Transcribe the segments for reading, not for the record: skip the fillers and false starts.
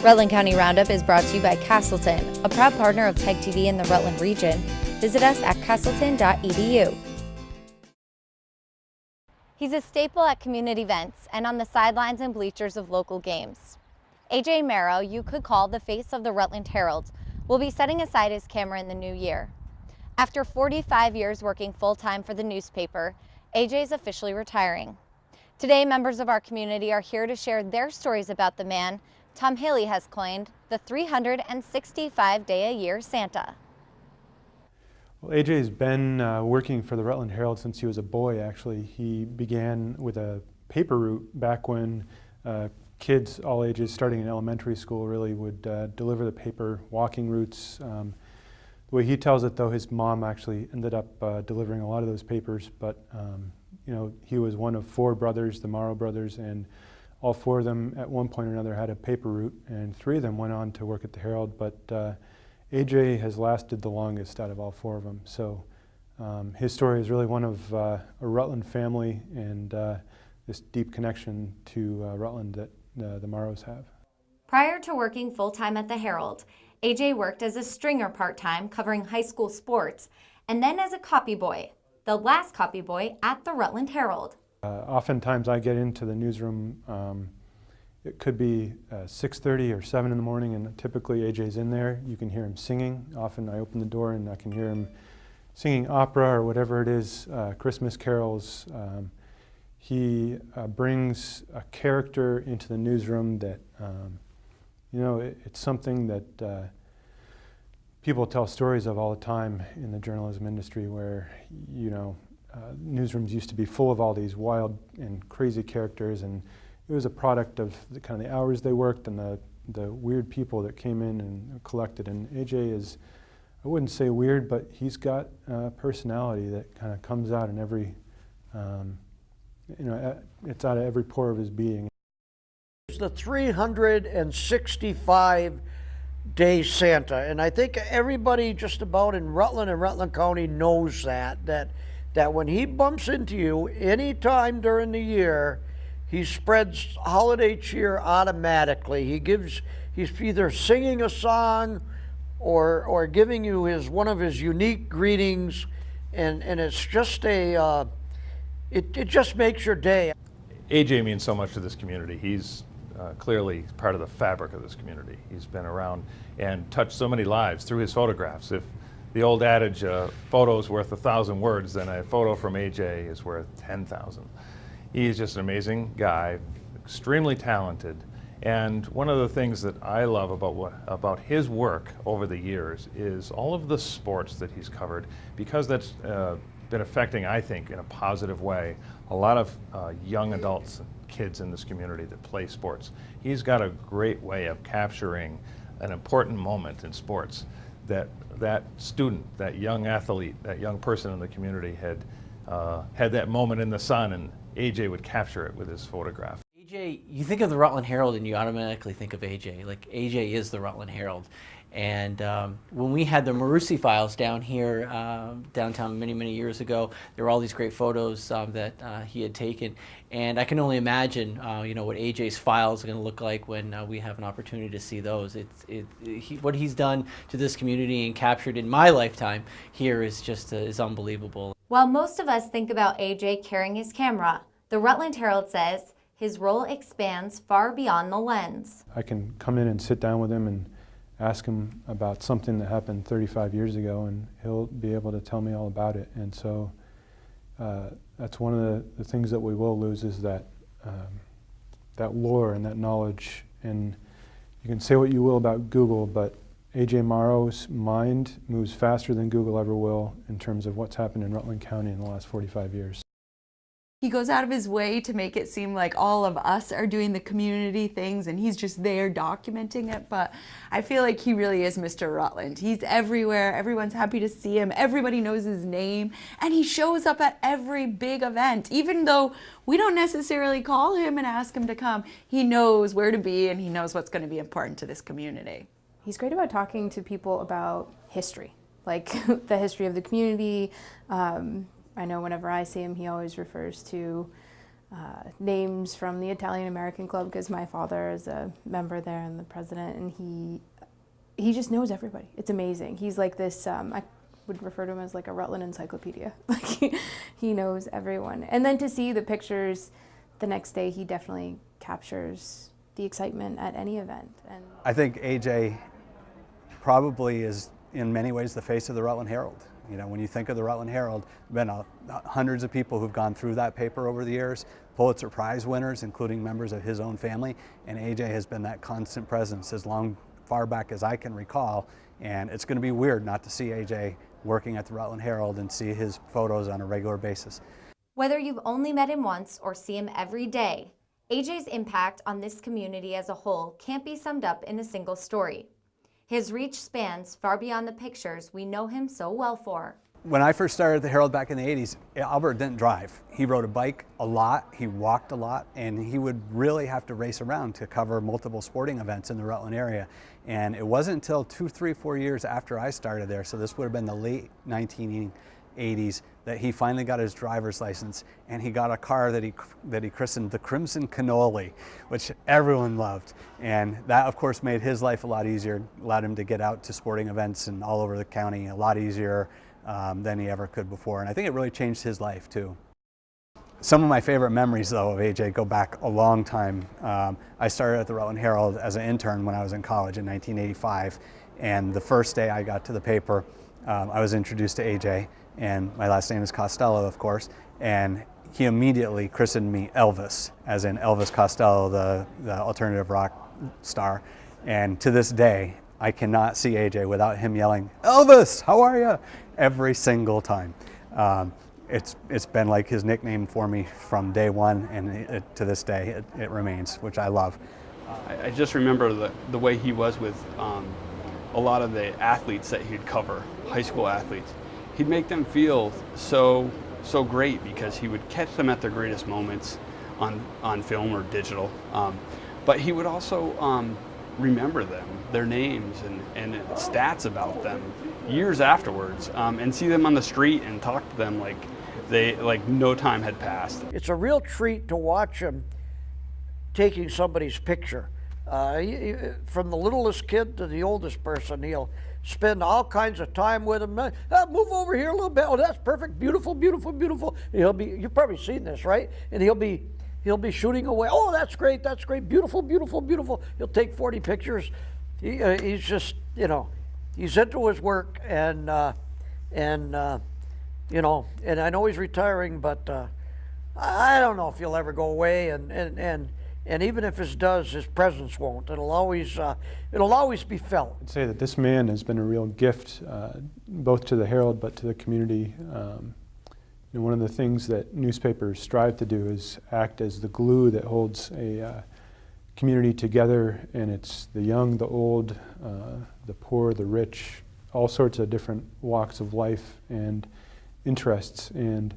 Rutland County Roundup is brought to you by Castleton, a proud partner of PEG TV in the Rutland region. Visit us at castleton.edu. He's a staple at community events and on the sidelines and bleachers of local games. AJ Marro, you could call the face of the Rutland Herald, will be setting aside his camera in the new year. After 45 years working full-time for the newspaper, AJ is officially retiring. Today, members of our community are here to share their stories about the man Tom Haley has coined the 365-day-a-year Santa. Well, AJ's been working for the Rutland Herald since he was a boy, actually. He began with a paper route back when kids all ages, starting in elementary school, really would deliver the paper, walking routes. The way he tells it, though, his mom actually ended up delivering a lot of those papers, but you know, he was one of 4 brothers, the Marro brothers, and all 4 of them at one point or another had a paper route, and 3 of them went on to work at the Herald, but AJ has lasted the longest out of all 4 of them. So his story is really one of a Rutland family and this deep connection to Rutland that the Marros have. Prior to working full-time at the Herald, AJ worked as a stringer part-time covering high school sports, and then as a copy boy, the last copy boy at the Rutland Herald. Oftentimes I get into the newsroom, it could be 6:30 or 7 in the morning, and typically AJ's in there. You can hear him singing. Often I open the door and I can hear him singing opera or whatever it is, Christmas carols. He brings a character into the newsroom that, you know, it's something that people tell stories of all the time in the journalism industry where, you know, newsrooms used to be full of all these wild and crazy characters, and it was a product of the kind of the hours they worked and the weird people that came in and collected. And AJ is, I wouldn't say weird, but he's got a personality that kind of comes out in every, you know, it's out of every pore of his being. It's the 365-day Santa, and I think everybody just about in Rutland and Rutland County knows that when he bumps into you anytime during the year, he spreads holiday cheer automatically. He's either singing a song or giving you one of his unique greetings, and it's just it just makes your day. AJ means so much to this community. He's clearly part of the fabric of this community. He's been around and touched so many lives through his photographs. If the old adage, photo's worth 1,000 words, then a photo from AJ is worth 10,000. He's just an amazing guy, extremely talented, and one of the things that I love about his work over the years is all of the sports that he's covered, because that's been affecting, I think, in a positive way, a lot of young adults and kids in this community that play sports. He's got a great way of capturing an important moment in sports that student, that young athlete, that young person in the community had that moment in the sun, and AJ would capture it with his photograph. AJ, you think of the Rutland Herald and you automatically think of AJ. Like, AJ is the Rutland Herald. And when we had the Marusi files down here, downtown many years ago, there were all these great photos that he had taken. And I can only imagine, you know, what AJ's files are going to look like when we have an opportunity to see those. What he's done to this community and captured in my lifetime here is just is unbelievable. While most of us think about AJ carrying his camera, the Rutland Herald says his role expands far beyond the lens. I can come in and sit down with him and ask him about something that happened 35 years ago, and he'll be able to tell me all about it. And so that's one of the things that we will lose, is that lore and that knowledge. And you can say what you will about Google, but AJ Marro's mind moves faster than Google ever will in terms of what's happened in Rutland County in the last 45 years. He goes out of his way to make it seem like all of us are doing the community things and he's just there documenting it, but I feel like he really is Mr. Rutland. He's everywhere, everyone's happy to see him, everybody knows his name, and he shows up at every big event. Even though we don't necessarily call him and ask him to come, he knows where to be and he knows what's going to be important to this community. He's great about talking to people about history, like the history of the community. I know whenever I see him, he always refers to names from the Italian American Club, because my father is a member there and the president, and he just knows everybody. It's amazing. He's like this, I would refer to him as like a Rutland encyclopedia. Like he knows everyone. And then to see the pictures the next day, he definitely captures the excitement at any event. And I think AJ probably is in many ways the face of the Rutland Herald. You know, when you think of the Rutland Herald, there have been hundreds of people who've gone through that paper over the years, Pulitzer Prize winners, including members of his own family, and AJ has been that constant presence as far back as I can recall, and it's going to be weird not to see AJ working at the Rutland Herald and see his photos on a regular basis. Whether you've only met him once or see him every day, AJ's impact on this community as a whole can't be summed up in a single story. His reach spans far beyond the pictures we know him so well for. When I first started at the Herald back in the 80s, Albert didn't drive. He rode a bike a lot, he walked a lot, and he would really have to race around to cover multiple sporting events in the Rutland area. And it wasn't until 2, 3, 4 years after I started there, so this would have been the late 1980s, that he finally got his driver's license, and he got a car that he christened the Crimson Cannoli, which everyone loved. And that, of course, made his life a lot easier, allowed him to get out to sporting events and all over the county a lot easier than he ever could before. And I think it really changed his life, too. Some of my favorite memories, though, of AJ go back a long time. I started at the Rutland Herald as an intern when I was in college in 1985, and the first day I got to the paper, I was introduced to AJ, and my last name is Costello, of course, and he immediately christened me Elvis, as in Elvis Costello, the alternative rock star. And to this day, I cannot see AJ without him yelling, "Elvis, how are you?" every single time. It's been like his nickname for me from day one, and to this day it remains, which I love. I just remember the way he was with a lot of the athletes that he'd cover, high school athletes. He'd make them feel so great because he would catch them at their greatest moments on film or digital. But he would also remember them, their names and stats about them years afterwards, and see them on the street and talk to them like no time had passed. It's a real treat to watch him taking somebody's picture. From the littlest kid to the oldest person, he'll spend all kinds of time with them. Move over here a little bit. Oh, that's perfect. Beautiful, beautiful, beautiful. You've probably seen this, right? And he'll be shooting away. Oh, that's great. That's great. Beautiful, beautiful, beautiful. He'll take 40 pictures. He's just, he's into his work, and and I know he's retiring, but I don't know if he'll ever go away, and even if it does, his presence won't. It'll always be felt. I'd say that this man has been a real gift, both to the Herald but to the community. One of the things that newspapers strive to do is act as the glue that holds a community together, and it's the young, the old, the poor, the rich, all sorts of different walks of life and interests. And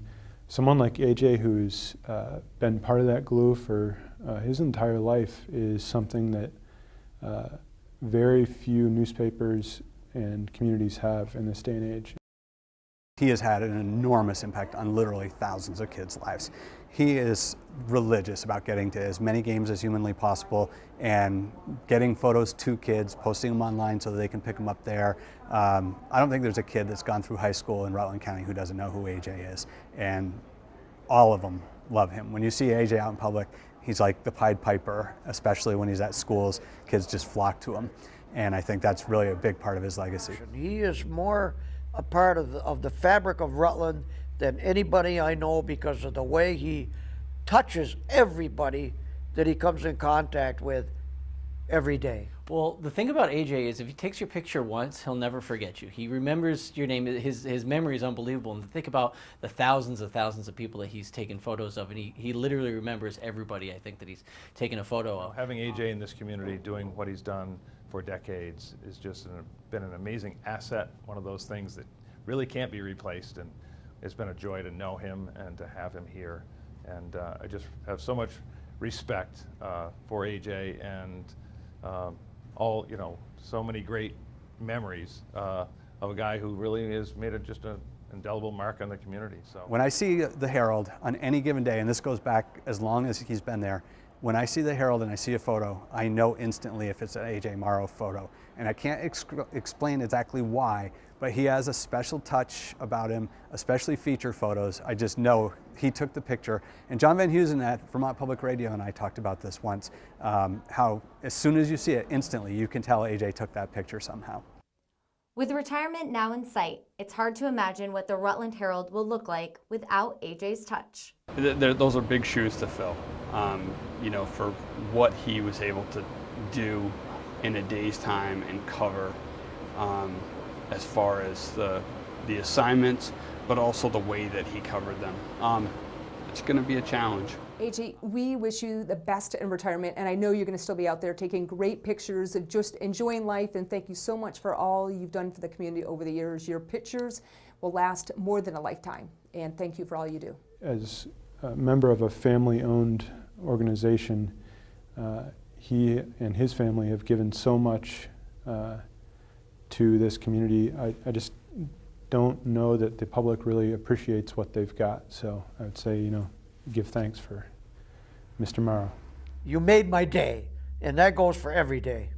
someone like AJ, who's been part of that glue for his entire life, is something that very few newspapers and communities have in this day and age. He has had an enormous impact on literally thousands of kids' lives. He is religious about getting to as many games as humanly possible and getting photos to kids, posting them online so that they can pick them up there. I don't think there's a kid that's gone through high school in Rutland County who doesn't know who AJ is, and all of them love him. When you see AJ out in public, he's like the Pied Piper, especially when he's at schools. Kids just flock to him, and I think that's really a big part of his legacy. He is more a part of the fabric of Rutland than anybody I know, because of the way he touches everybody that he comes in contact with every day. Well, the thing about AJ is if he takes your picture once, he'll never forget you. He remembers your name. His memory is unbelievable. And think about the thousands of people that he's taken photos of, and he literally remembers everybody, I think, that he's taken a photo of. Having AJ in this community doing what he's done for decades is just been an amazing asset, one of those things that really can't be replaced, and it's been a joy to know him and to have him here. And I just have so much respect for AJ and so many great memories of a guy who really has made just a indelible mark on the community. So When I see the Herald on any given day, and this goes back as long as he's been there, when I see the Herald and I see a photo, I know instantly if it's an A.J. Marro photo. And I can't explain exactly why, but he has a special touch about him, especially feature photos. I just know he took the picture. And John Van Heusen at Vermont Public Radio and I talked about this once, how as soon as you see it, instantly you can tell A.J. took that picture somehow. With retirement now in sight, it's hard to imagine what the Rutland Herald will look like without AJ's touch. Those are big shoes to fill, you know, for what he was able to do in a day's time and cover, as far as the assignments, but also the way that he covered them. It's going to be a challenge. AJ, we wish you the best in retirement, and I know you're going to still be out there taking great pictures of just enjoying life, and thank you so much for all you've done for the community over the years. Your pictures will last more than a lifetime, and thank you for all you do. As a member of a family-owned organization, he and his family have given so much to this community. I just don't know that the public really appreciates what they've got. So I would say, you know, give thanks for Mr. Marro. You made my day, and that goes for every day.